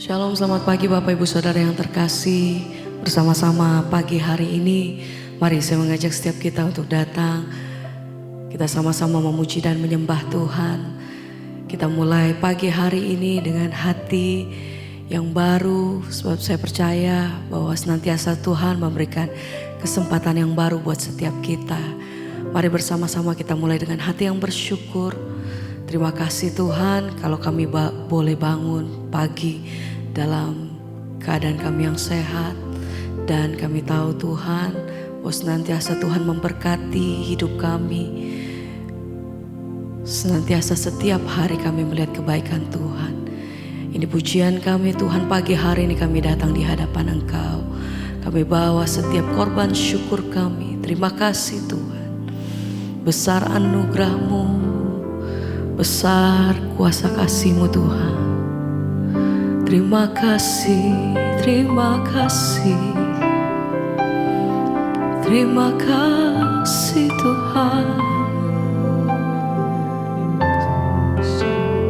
Shalom, selamat pagi Bapak Ibu Saudara yang terkasih. Bersama-sama pagi hari ini, mari saya mengajak setiap kita untuk datang. Kita sama-sama memuji dan menyembah Tuhan. Kita mulai pagi hari ini dengan hati yang baru, sebab saya percaya bahwa senantiasa Tuhan memberikan kesempatan yang baru buat setiap kita. Mari bersama-sama kita mulai dengan hati yang bersyukur. Terima kasih Tuhan kalau kami boleh bangun pagi dalam keadaan kami yang sehat. Dan kami tahu Tuhan bahwa senantiasa Tuhan memberkati hidup kami. Senantiasa setiap hari kami melihat kebaikan Tuhan. Ini pujian kami Tuhan, pagi hari ini kami datang di hadapan Engkau. Kami bawa setiap korban syukur kami. Terima kasih Tuhan. Besar anugerah-Mu, besar kuasa kasih-Mu Tuhan. Terima kasih, terima kasih. Terima kasih Tuhan.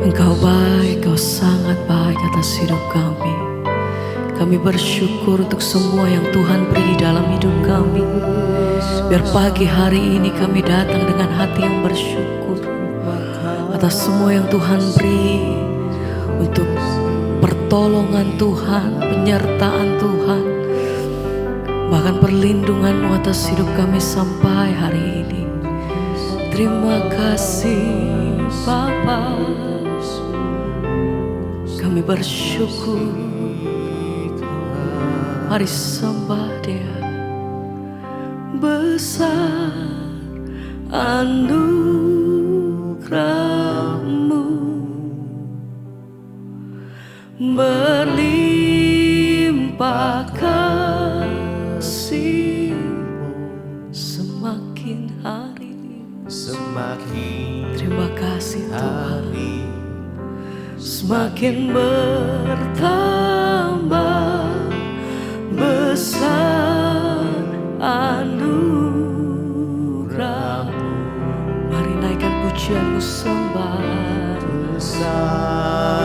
Engkau baik, Engkau sangat baik atas hidup kami. Kami bersyukur untuk semua yang Tuhan beri dalam hidup kami. Biar pagi hari ini kami datang dengan hati yang bersyukur atas semua yang Tuhan beri, untuk pertolongan Tuhan, penyertaan Tuhan, bahkan perlindungan-Mu atas hidup kami sampai hari ini. Terima kasih Bapa, kami bersyukur. Mari sembah Dia. Besar anugerah-Mu, berlimpah kasih-Mu, semakin hari terima kasih Tuhan, semakin bertambah besar anugerah-Mu. Mari naikkan pujian-Mu, sembah.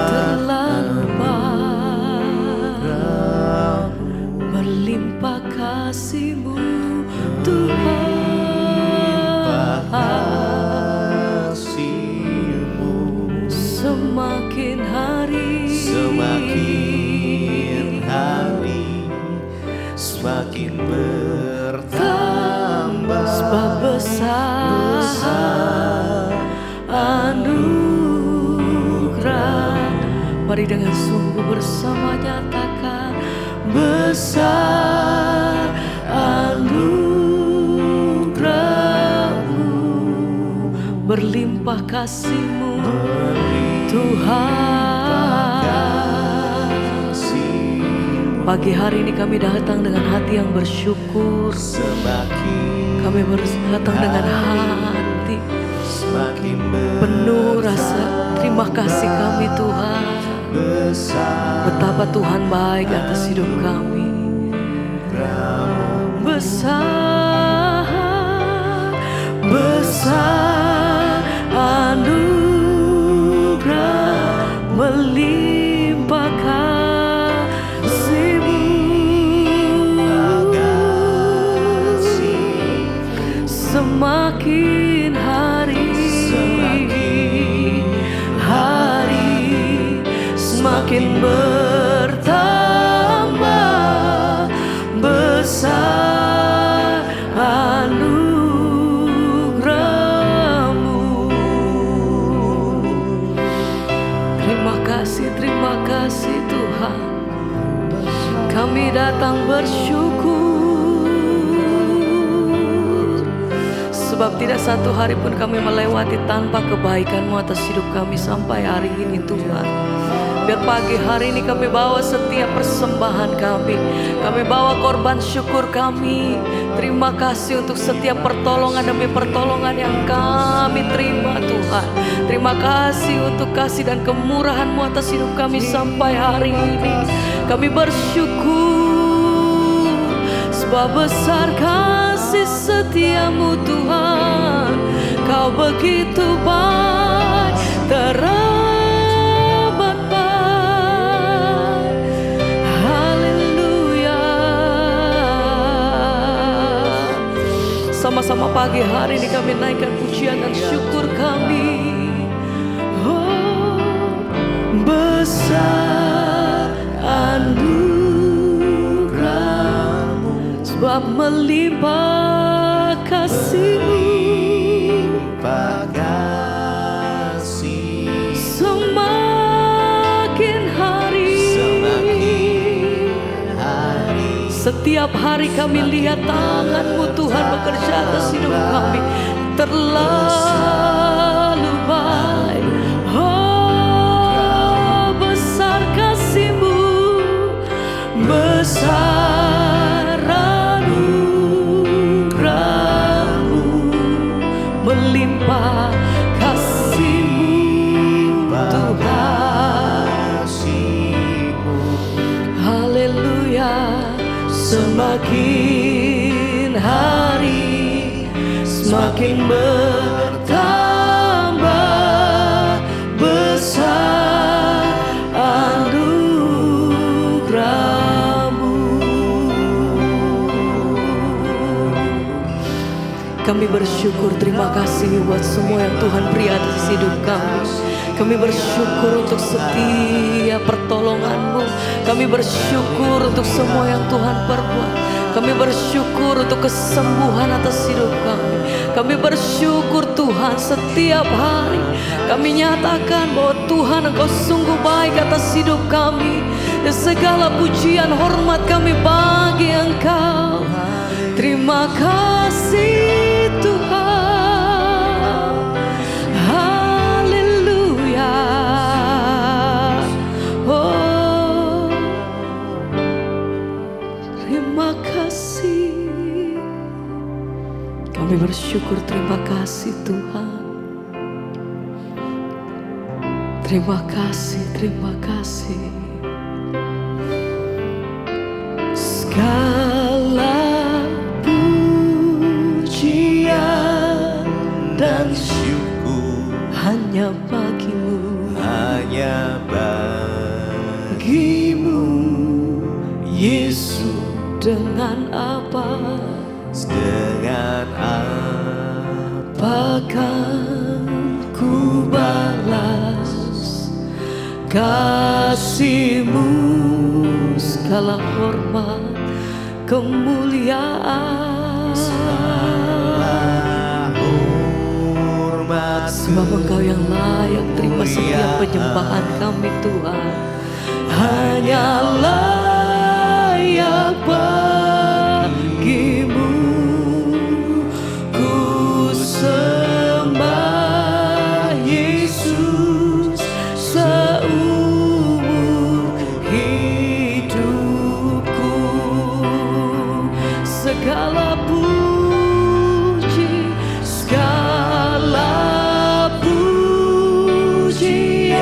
Terlalu banyak berlimpah kasih-Mu Tuhan. Semakin hari semakin bertambah, sebab besar anugerah. Mari dengan sungguh bersama nyatakan, besar anugerah-Mu, berlimpah kasih-Mu Tuhan. Pagi hari ini kami datang dengan hati yang bersyukur. Kami datang dengan hati penuh rasa terima kasih kami Tuhan. Betapa Tuhan baik atas hidup kami. Besar, besar anugerah, melimpah kasih-Mu. Semakin hari semakin bertambah besar anugerah-Mu. Terima kasih Tuhan. Kami datang bersyukur, sebab tidak satu hari pun kami melewati tanpa kebaikan-Mu atas hidup kami sampai hari ini Tuhan. Biar pagi hari ini kami bawa setiap persembahan kami. Kami bawa korban syukur kami. Terima kasih untuk setiap pertolongan demi pertolongan yang kami terima Tuhan. Terima kasih untuk kasih dan kemurahan-Mu atas hidup kami sampai hari ini. Kami bersyukur, sebab besar kasih setia-Mu Tuhan. Kau begitu baik, teramat baik. bersama-sama pagi hari ini kami naikkan pujian dan syukur kami. Oh, besar anugerah-Mu, sebab melimpah kasih-Mu. Setiap hari kami lihat tangan-Mu Tuhan bekerja atas hidup kami. Terlalu baik. Oh, besar kasih-Mu, besar anugerah-Mu, melimpah kasih-Mu Tuhan. Haleluya. Semakin hari semakin bertambah besar anugerah-Mu. Kami bersyukur, terima kasih buat semua yang Tuhan beri atas hidup kami. Kami bersyukur untuk setiap pertolongan-Mu. Kami bersyukur untuk semua yang Tuhan perbuat. Kami bersyukur untuk kesembuhan atas hidup kami. Kami bersyukur Tuhan setiap hari. Kami nyatakan bahwa Tuhan Engkau sungguh baik atas hidup kami. Dan segala pujian hormat kami bagi Engkau. Terima kasih Tuhan. Kami bersyukur, terima kasih Tuhan. Terima kasih, terima kasih. Segala pujian dan syukur hanya bagi-Mu, hanya bagi-Mu, Yesus. Dengan apa? Dengan apa kan ku balas kasih-Mu? Segala hormat, kemuliaan, sebab Engkau yang layak terima setiap penyembahan kami Tuhan. Hanya layak bagi-Mu. Segala puji, segala pujian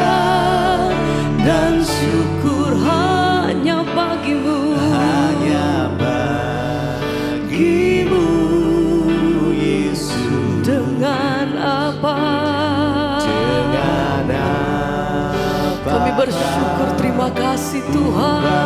dan syukur hanya bagi-Mu, hanya bagi-Mu, Yesus. Dengan apa? Dengan apa? Kami bersyukur, terima kasih Tuhan.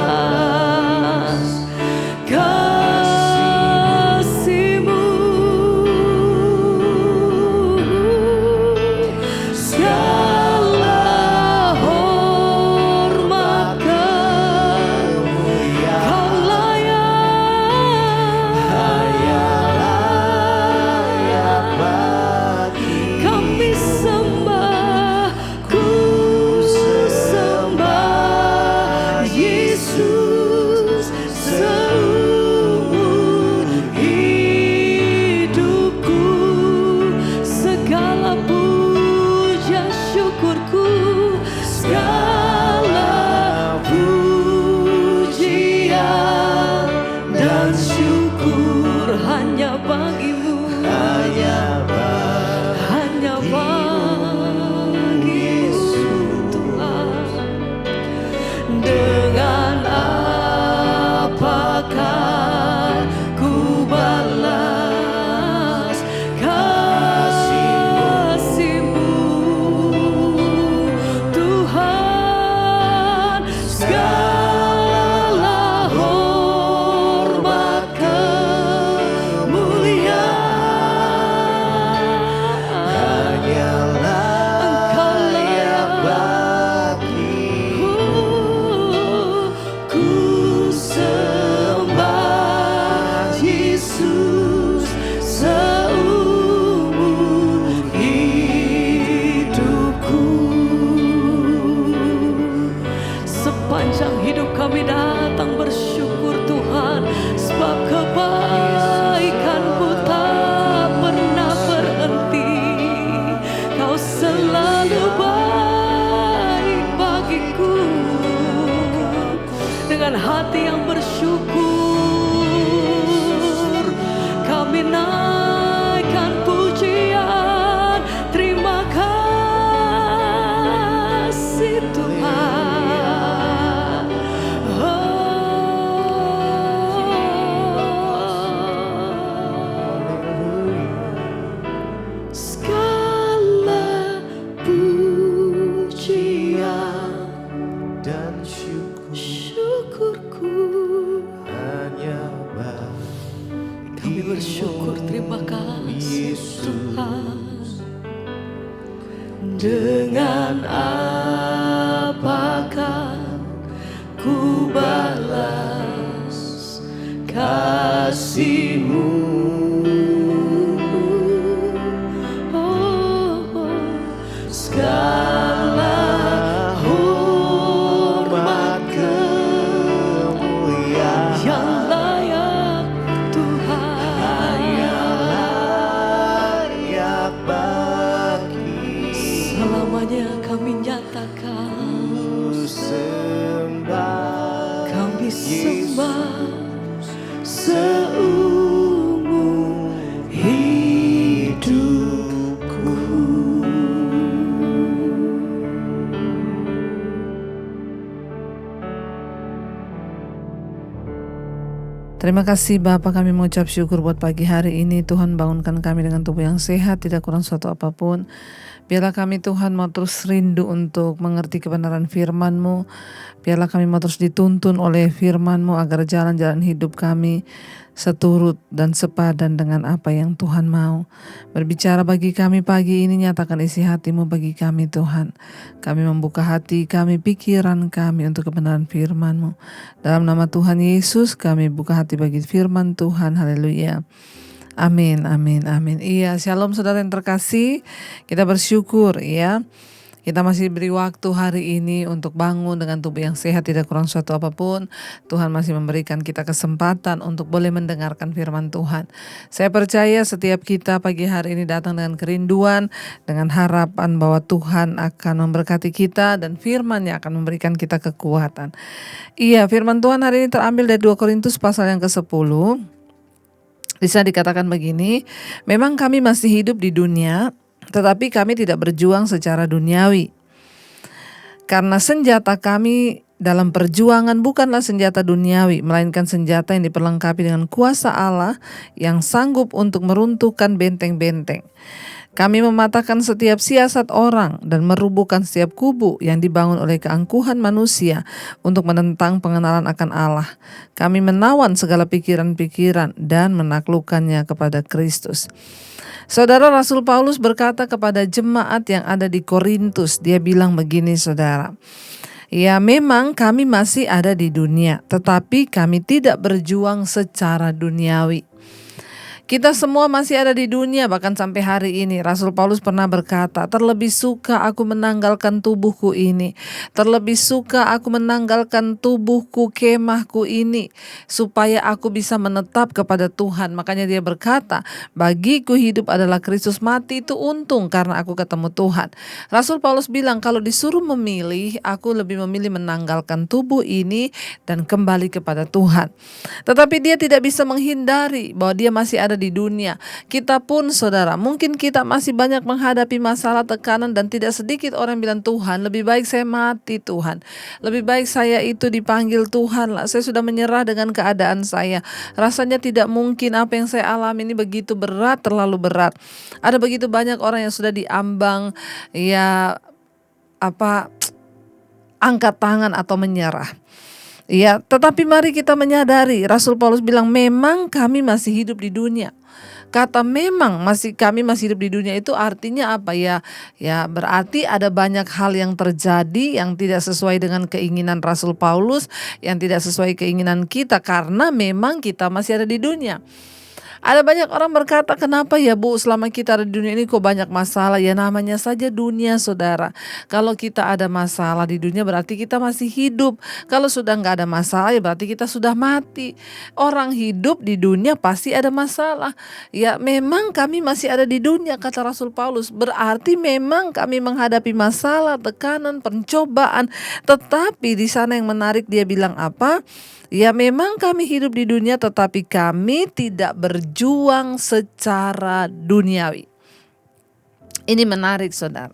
Segala hormat kemuliaan syukur, terima kasih Tuhan. Dengan apakah ku balas kasih-Mu? Segala hormat kemuliaan yang layak Tuhan, layak bagi selamanya kami nyatakan kami sembah seumur hidupku. Terima kasih Bapa, kami mengucap syukur buat pagi hari ini. Tuhan bangunkan kami dengan tubuh yang sehat, tidak kurang suatu apapun. Biarlah kami Tuhan mau terus rindu untuk mengerti kebenaran firman-Mu. Biarlah kami mau terus dituntun oleh firman-Mu agar jalan-jalan hidup kami seturut dan sepadan dengan apa yang Tuhan mau. Berbicara bagi kami pagi ini, nyatakan isi hati-Mu bagi kami Tuhan. Kami membuka hati kami, pikiran kami untuk kebenaran firman-Mu. Dalam nama Tuhan Yesus kami buka hati bagi firman Tuhan. Haleluya. Amin, amin, amin. Iya, shalom saudara yang terkasih. Kita bersyukur ya. Kita masih beri waktu hari ini untuk bangun dengan tubuh yang sehat, tidak kurang suatu apapun. Tuhan masih memberikan kita kesempatan untuk boleh mendengarkan firman Tuhan. Saya percaya setiap kita pagi hari ini datang dengan kerinduan, dengan harapan bahwa Tuhan akan memberkati kita dan firman-Nya akan memberikan kita kekuatan. Iya, firman Tuhan hari ini terambil dari 2 Korintus pasal yang ke-10. Di sana dikatakan begini, memang kami masih hidup di dunia, tetapi kami tidak berjuang secara duniawi. Karena senjata kami dalam perjuangan bukanlah senjata duniawi, melainkan senjata yang diperlengkapi dengan kuasa Allah yang sanggup untuk meruntuhkan benteng-benteng. Kami mematahkan setiap siasat orang dan merubuhkan setiap kubu yang dibangun oleh keangkuhan manusia untuk menentang pengenalan akan Allah. Kami menawan segala pikiran-pikiran dan menaklukkannya kepada Kristus. Saudara, Rasul Paulus berkata kepada jemaat yang ada di Korintus, dia bilang begini saudara. Ya, memang kami masih ada di dunia, tetapi kami tidak berjuang secara duniawi. Kita semua masih ada di dunia, bahkan sampai hari ini. Rasul Paulus pernah berkata, terlebih suka aku menanggalkan tubuhku ini. Terlebih suka aku menanggalkan tubuhku, kemahku ini, supaya aku bisa menetap kepada Tuhan. Makanya dia berkata, bagiku hidup adalah Kristus, mati itu untung karena aku ketemu Tuhan. Rasul Paulus bilang, kalau disuruh memilih, aku lebih memilih menanggalkan tubuh ini dan kembali kepada Tuhan. Tetapi dia tidak bisa menghindari bahwa dia masih ada di dunia. Kita pun saudara, mungkin kita masih banyak menghadapi masalah, tekanan, dan tidak sedikit orang bilang, Tuhan lebih baik saya mati Tuhan, lebih baik saya itu dipanggil Tuhan lah, saya sudah menyerah dengan keadaan saya, rasanya tidak mungkin apa yang saya alami ini begitu berat, terlalu berat. Ada begitu banyak orang yang sudah diambang angkat tangan atau menyerah. Ya, tetapi mari kita menyadari, Rasul Paulus bilang memang kami masih hidup di dunia. Kata memang kami masih hidup di dunia itu artinya apa ya? Ya, berarti ada banyak hal yang terjadi yang tidak sesuai dengan keinginan Rasul Paulus, yang tidak sesuai keinginan kita, karena memang kita masih ada di dunia. Ada banyak orang berkata, kenapa ya Bu, selama kita ada di dunia ini kok banyak masalah? Ya namanya saja dunia saudara. Kalau kita ada masalah di dunia berarti kita masih hidup. Kalau sudah gak ada masalah ya berarti kita sudah mati. Orang hidup di dunia pasti ada masalah. Ya memang kami masih ada di dunia, kata Rasul Paulus. Berarti memang kami menghadapi masalah, tekanan, pencobaan. Tetapi di sana yang menarik dia bilang apa? Ya memang kami hidup di dunia tetapi kami tidak berjuang secara duniawi. Ini menarik saudara.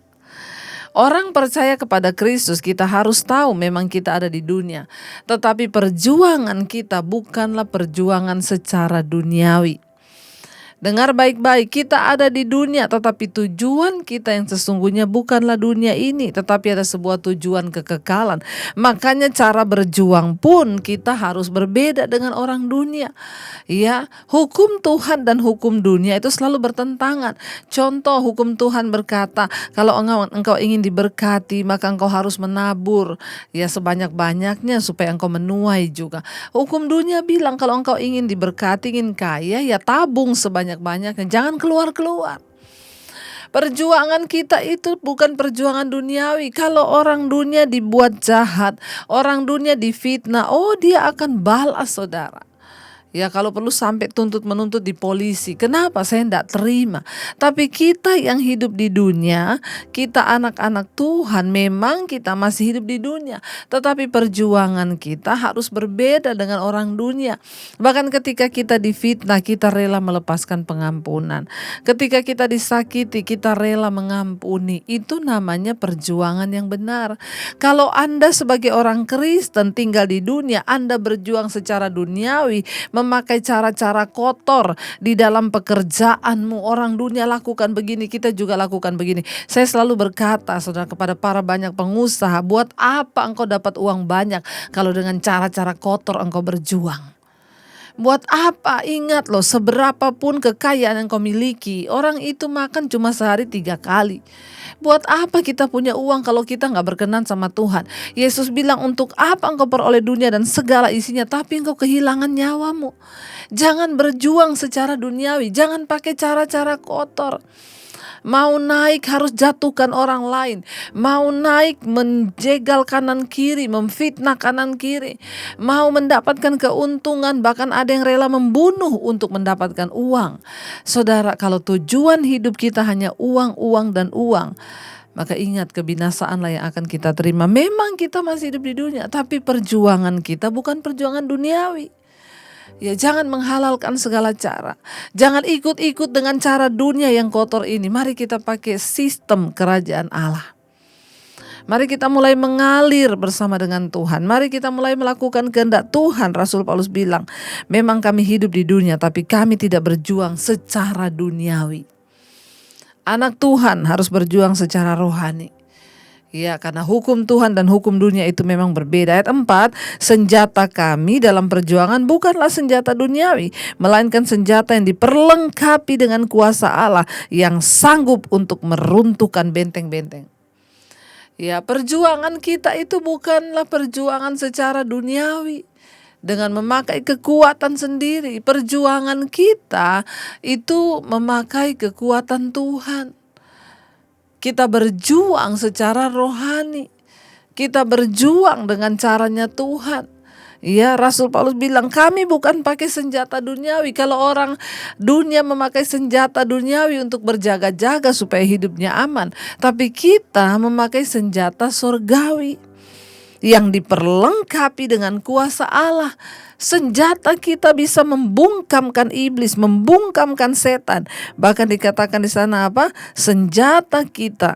Orang percaya kepada Kristus, kita harus tahu memang kita ada di dunia. Tetapi perjuangan kita bukanlah perjuangan secara duniawi. Dengar baik-baik, kita ada di dunia, tetapi tujuan kita yang sesungguhnya bukanlah dunia ini, tetapi ada sebuah tujuan kekekalan. Makanya cara berjuang pun kita harus berbeda dengan orang dunia. Ya, hukum Tuhan dan hukum dunia itu selalu bertentangan. Contoh, hukum Tuhan berkata, kalau engkau ingin diberkati, maka engkau harus menabur ya sebanyak-banyaknya supaya engkau menuai juga. Hukum dunia bilang kalau engkau ingin diberkati, ingin kaya, ya tabung sebanyak-banyaknya, jangan keluar-keluar. Perjuangan kita itu bukan perjuangan duniawi. Kalau orang dunia dibuat jahat, orang dunia difitnah, oh dia akan balas, saudara. Ya kalau perlu sampai menuntut di polisi. Kenapa? Saya tidak terima. Tapi kita yang hidup di dunia, kita anak-anak Tuhan, memang kita masih hidup di dunia. Tetapi perjuangan kita harus berbeda dengan orang dunia. Bahkan ketika kita difitnah, kita rela melepaskan pengampunan. Ketika kita disakiti, kita rela mengampuni. Itu namanya perjuangan yang benar. Kalau Anda sebagai orang Kristen tinggal di dunia, Anda berjuang secara duniawi, memakai cara-cara kotor di dalam pekerjaanmu. Orang dunia lakukan begini, kita juga lakukan begini. Saya selalu berkata, saudara, kepada para banyak pengusaha, buat apa engkau dapat uang banyak kalau dengan cara-cara kotor engkau berjuang? Buat apa? Ingat loh, seberapapun kekayaan yang kau miliki, orang itu makan cuma sehari 3 kali. Buat apa kita punya uang kalau kita gak berkenan sama Tuhan? Yesus bilang, untuk apa engkau peroleh dunia dan segala isinya, tapi engkau kehilangan nyawamu. Jangan berjuang secara duniawi, jangan pakai cara-cara kotor. Mau naik harus jatuhkan orang lain. Mau naik menjegal kanan kiri, memfitnah kanan kiri. Mau mendapatkan keuntungan, bahkan ada yang rela membunuh untuk mendapatkan uang. Saudara, kalau tujuan hidup kita hanya uang, uang, dan uang, maka ingat, kebinasaanlah yang akan kita terima. Memang kita masih hidup di dunia, tapi perjuangan kita bukan perjuangan duniawi. Ya, jangan menghalalkan segala cara. Jangan ikut-ikut dengan cara dunia yang kotor ini. Mari kita pakai sistem kerajaan Allah. Mari kita mulai mengalir bersama dengan Tuhan. Mari kita mulai melakukan kehendak Tuhan. Rasul Paulus bilang, memang kami hidup di dunia, tapi kami tidak berjuang secara duniawi. Anak Tuhan harus berjuang secara rohani. Ya, karena hukum Tuhan dan hukum dunia itu memang berbeda. Ayat 4, senjata kami dalam perjuangan bukanlah senjata duniawi, melainkan senjata yang diperlengkapi dengan kuasa Allah yang sanggup untuk meruntuhkan benteng-benteng. Ya, perjuangan kita itu bukanlah perjuangan secara duniawi dengan memakai kekuatan sendiri. Perjuangan kita itu memakai kekuatan Tuhan. Kita berjuang secara rohani. Kita berjuang dengan caranya Tuhan. Ya, Rasul Paulus bilang, kami bukan pakai senjata duniawi. Kalau orang dunia memakai senjata duniawi untuk berjaga-jaga supaya hidupnya aman, tapi kita memakai senjata surgawi yang diperlengkapi dengan kuasa Allah. Senjata kita bisa membungkamkan iblis, membungkamkan setan. Bahkan dikatakan di sana apa? Senjata kita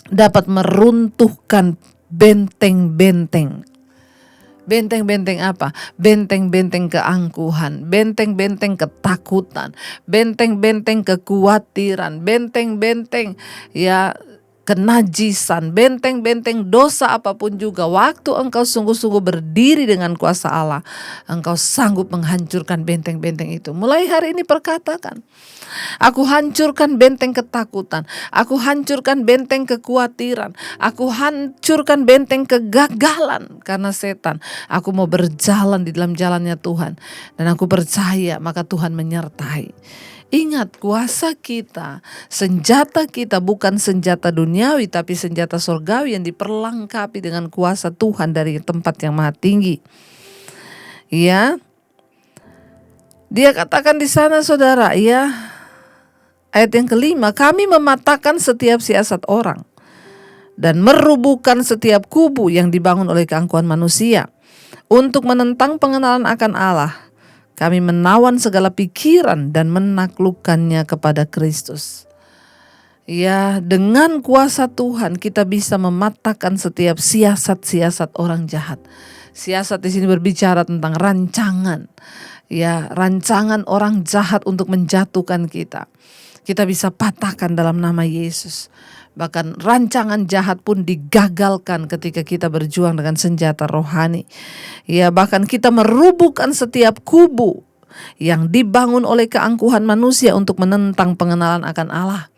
dapat meruntuhkan benteng-benteng. Benteng-benteng apa? Benteng-benteng keangkuhan, benteng-benteng ketakutan, benteng-benteng kekhawatiran, benteng-benteng ya kenajisan, benteng-benteng dosa apapun juga. Waktu engkau sungguh-sungguh berdiri dengan kuasa Allah, engkau sanggup menghancurkan benteng-benteng itu. Mulai hari ini perkatakan, aku hancurkan benteng ketakutan, aku hancurkan benteng kekhawatiran, aku hancurkan benteng kegagalan karena setan. Aku mau berjalan di dalam jalannya Tuhan, dan aku percaya maka Tuhan menyertai. Ingat, kuasa kita, senjata kita bukan senjata duniawi, tapi senjata surgawi yang diperlengkapi dengan kuasa Tuhan dari tempat yang maha tinggi. Ya, dia katakan di sana, saudara, ya, ayat yang kelima, kami mematahkan setiap siasat orang dan merubuhkan setiap kubu yang dibangun oleh keangkuhan manusia untuk menentang pengenalan akan Allah. Kami menawan segala pikiran dan menaklukkannya kepada Kristus. Ya, dengan kuasa Tuhan kita bisa mematahkan setiap siasat-siasat orang jahat. Siasat di sini berbicara tentang rancangan. ya rancangan orang jahat untuk menjatuhkan kita, kita bisa patahkan dalam nama Yesus. Bahkan rancangan jahat pun digagalkan ketika kita berjuang dengan senjata rohani. Ya, bahkan kita merubuhkan setiap kubu yang dibangun oleh keangkuhan manusia untuk menentang pengenalan akan Allah.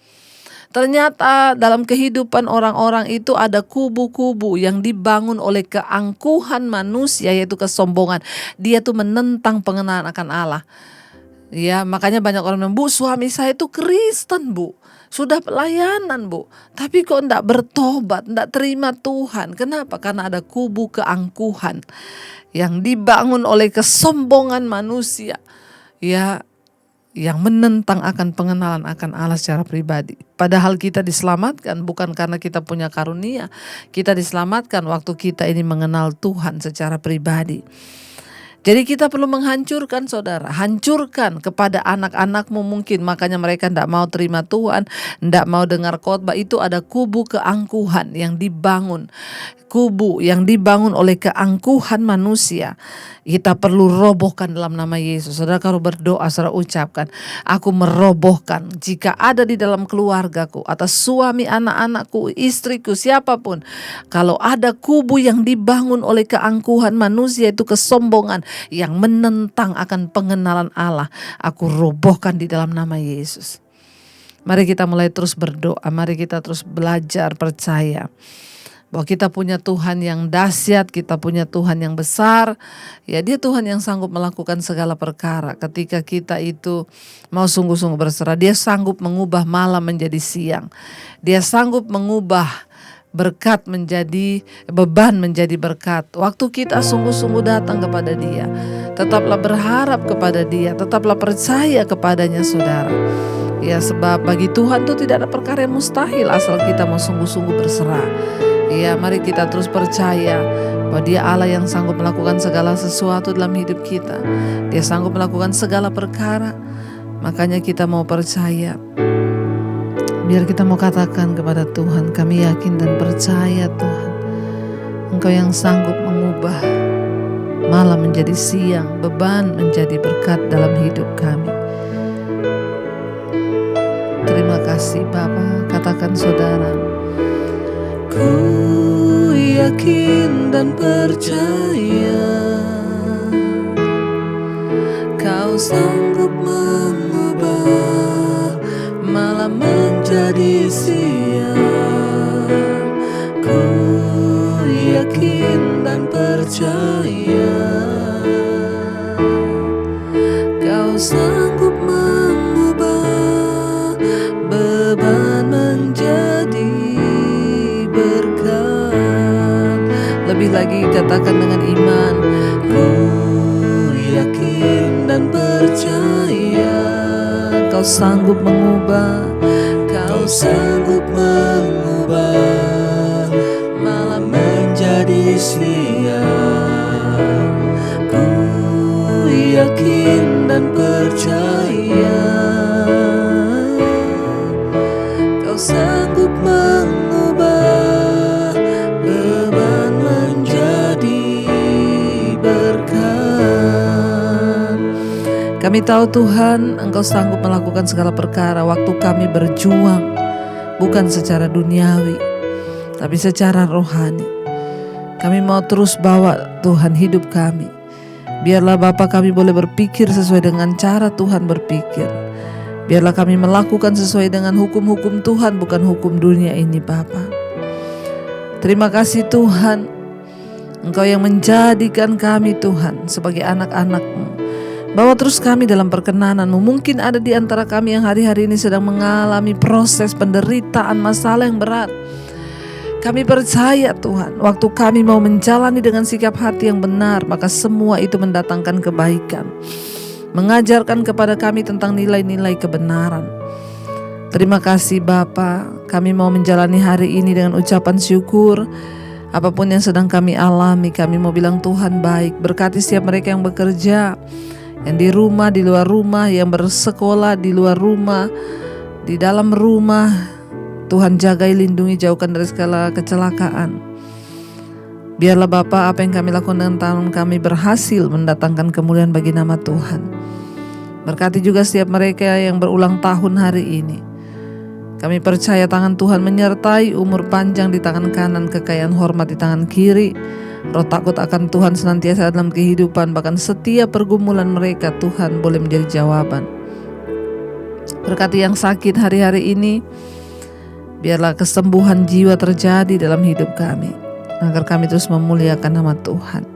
Ternyata dalam kehidupan orang-orang itu ada kubu-kubu yang dibangun oleh keangkuhan manusia, yaitu kesombongan. Dia tuh menentang pengenalan akan Allah. Ya, makanya banyak orang bilang, "Bu, suami saya itu Kristen, Bu. Sudah pelayanan, Bu. Tapi kok enggak bertobat, enggak terima Tuhan." Kenapa? Karena ada kubu keangkuhan yang dibangun oleh kesombongan manusia. Ya, yang menentang akan pengenalan akan Allah secara pribadi. Padahal kita diselamatkan bukan karena kita punya karunia. Kita diselamatkan waktu kita ini mengenal Tuhan secara pribadi. Jadi kita perlu menghancurkan, saudara. Hancurkan kepada anak-anakmu mungkin. Makanya mereka tidak mau terima Tuhan, tidak mau dengar khotbah. Itu ada kubu keangkuhan yang dibangun. Kubu yang dibangun oleh keangkuhan manusia. Kita perlu robohkan dalam nama Yesus. Saudara, kalau berdoa, saudara ucapkan, "Aku merobohkan jika ada di dalam keluargaku, atas suami, anak-anakku, istriku, siapapun. Kalau ada kubu yang dibangun oleh keangkuhan manusia, itu kesombongan yang menentang akan pengenalan Allah, aku robohkan di dalam nama Yesus." Mari kita mulai terus berdoa, mari kita terus belajar percaya bahwa kita punya Tuhan yang dahsyat, kita punya Tuhan yang besar. Ya, Dia Tuhan yang sanggup melakukan segala perkara. Ketika kita itu mau sungguh-sungguh berserah, Dia sanggup mengubah malam menjadi siang. Dia sanggup mengubah berkat menjadi beban, menjadi berkat. Waktu kita sungguh-sungguh datang kepada Dia, tetaplah berharap kepada Dia, tetaplah percaya kepadanya, saudara. Ya, sebab bagi Tuhan itu tidak ada perkara yang mustahil asal kita mau sungguh-sungguh berserah. Ya, mari kita terus percaya bahwa Dia Allah yang sanggup melakukan segala sesuatu dalam hidup kita. Dia sanggup melakukan segala perkara. Makanya kita mau percaya. Biar kita mau katakan kepada Tuhan, kami yakin dan percaya Tuhan, Engkau yang sanggup mengubah malam menjadi siang, beban menjadi berkat dalam hidup kami. Terima kasih Bapa. Katakan, saudara, ku yakin dan percaya Kau sanggup mengubah malam menjadi siang. Ku yakin dan percaya Kau sanggup mengubah beban menjadi berkat. Lebih lagi katakan dengan iman, ku yakin dan percaya Kau sanggup mengubah, Kau sanggup mengubah malam menjadi siang. Ku yakin dan percaya Kau sanggup mengubah beban menjadi berkat. Kami tahu Tuhan, Engkau sanggup melakukan segala perkara waktu kami berjuang, bukan secara duniawi, tapi secara rohani. Kami mau terus bawa Tuhan hidup kami. Biarlah Bapa kami boleh berpikir sesuai dengan cara Tuhan berpikir. Biarlah kami melakukan sesuai dengan hukum-hukum Tuhan, bukan hukum dunia ini Bapa. Terima kasih Tuhan, Engkau yang menjadikan kami Tuhan sebagai anak-anak-Mu. Bawa terus kami dalam perkenanan-Mu. Mungkin ada di antara kami yang hari-hari ini sedang mengalami proses penderitaan, masalah yang berat. Kami percaya Tuhan, waktu kami mau menjalani dengan sikap hati yang benar, maka semua itu mendatangkan kebaikan. Mengajarkan kepada kami tentang nilai-nilai kebenaran. Terima kasih Bapa, kami mau menjalani hari ini dengan ucapan syukur. Apapun yang sedang kami alami, kami mau bilang Tuhan baik. Berkati setiap mereka yang bekerja, yang di rumah, di luar rumah, yang bersekolah, di luar rumah, di dalam rumah. Tuhan jagai, lindungi, jauhkan dari segala kecelakaan. Biarlah Bapa, apa yang kami lakukan dengan tangan kami berhasil mendatangkan kemuliaan bagi nama Tuhan. Berkati juga setiap mereka yang berulang tahun hari ini. Kami percaya tangan Tuhan menyertai, umur panjang di tangan kanan, kekayaan hormat di tangan kiri. Roh takut akan Tuhan senantiasa dalam kehidupan, bahkan setiap pergumulan mereka Tuhan boleh menjadi jawaban. Berkati yang sakit hari-hari ini, biarlah kesembuhan jiwa terjadi dalam hidup kami, agar kami terus memuliakan nama Tuhan.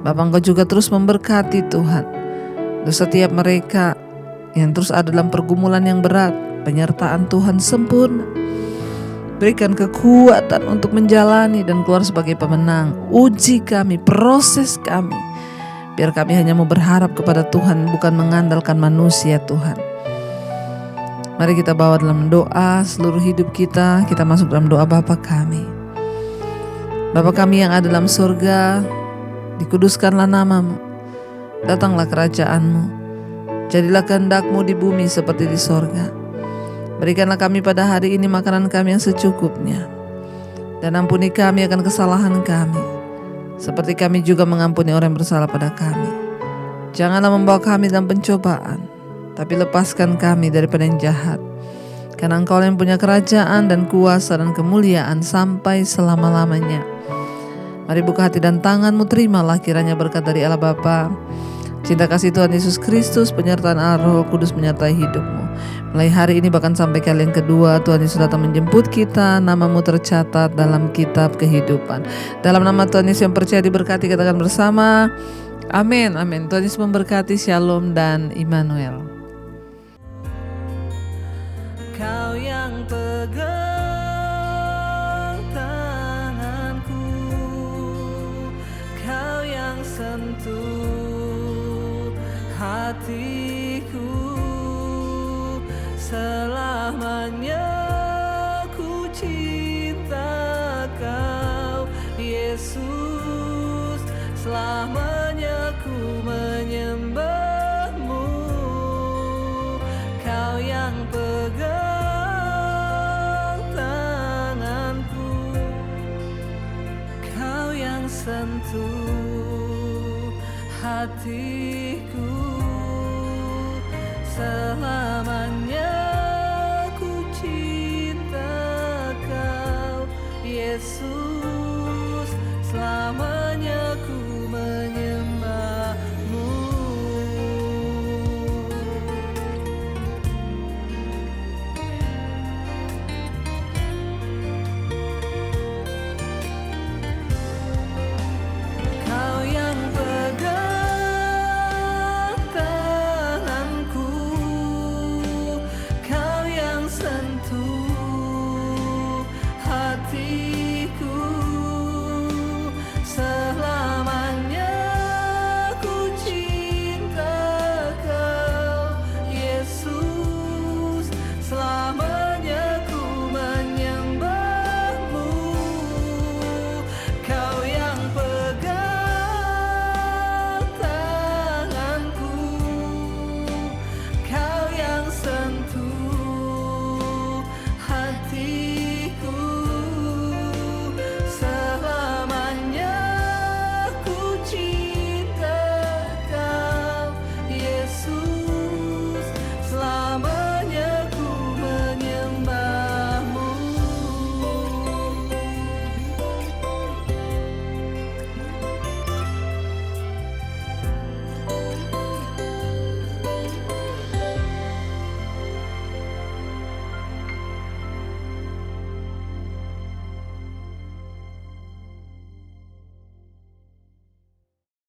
Bapa, Engkau juga terus memberkati Tuhan untuk setiap mereka yang terus ada dalam pergumulan yang berat. Penyertaan Tuhan sempurna. Berikan kekuatan untuk menjalani dan keluar sebagai pemenang. Uji kami, proses kami. Biar kami hanya mau berharap kepada Tuhan, bukan mengandalkan manusia Tuhan. Mari kita bawa dalam doa seluruh hidup kita. Kita masuk dalam doa Bapa kami. Bapa kami yang ada dalam surga, dikuduskanlah namamu. Datanglah kerajaan-Mu. Jadilah kehendak-Mu di bumi seperti di surga. Berikanlah kami pada hari ini makanan kami yang secukupnya. Dan ampuni kami akan kesalahan kami, seperti kami juga mengampuni orang yang bersalah pada kami. Janganlah membawa kami dalam pencobaan, tapi lepaskan kami daripada yang jahat. Karena Engkau yang punya kerajaan dan kuasa dan kemuliaan sampai selama-lamanya. Mari buka hati dan tangan-Mu, terimalah kiranya berkat dari Allah Bapa, cinta kasih Tuhan Yesus Kristus, penyertaan Allah Roh Kudus menyertai hidup-Mu. Mulai hari ini bahkan sampai kali yang kedua, Tuhan Yesus datang menjemput kita, nama-Mu tercatat dalam kitab kehidupan. Dalam nama Tuhan Yesus yang percaya diberkati, katakan bersama, amin, amin. Tuhan Yesus memberkati, shalom dan Immanuel. Kau yang pegang tanganku, Kau yang sentuh hatiku, selamanya ku cinta Kau, Yesus, selamanya ku menyembah-Mu. Kau yang pegang tanganku, Kau yang sentuh hatiku, selamanya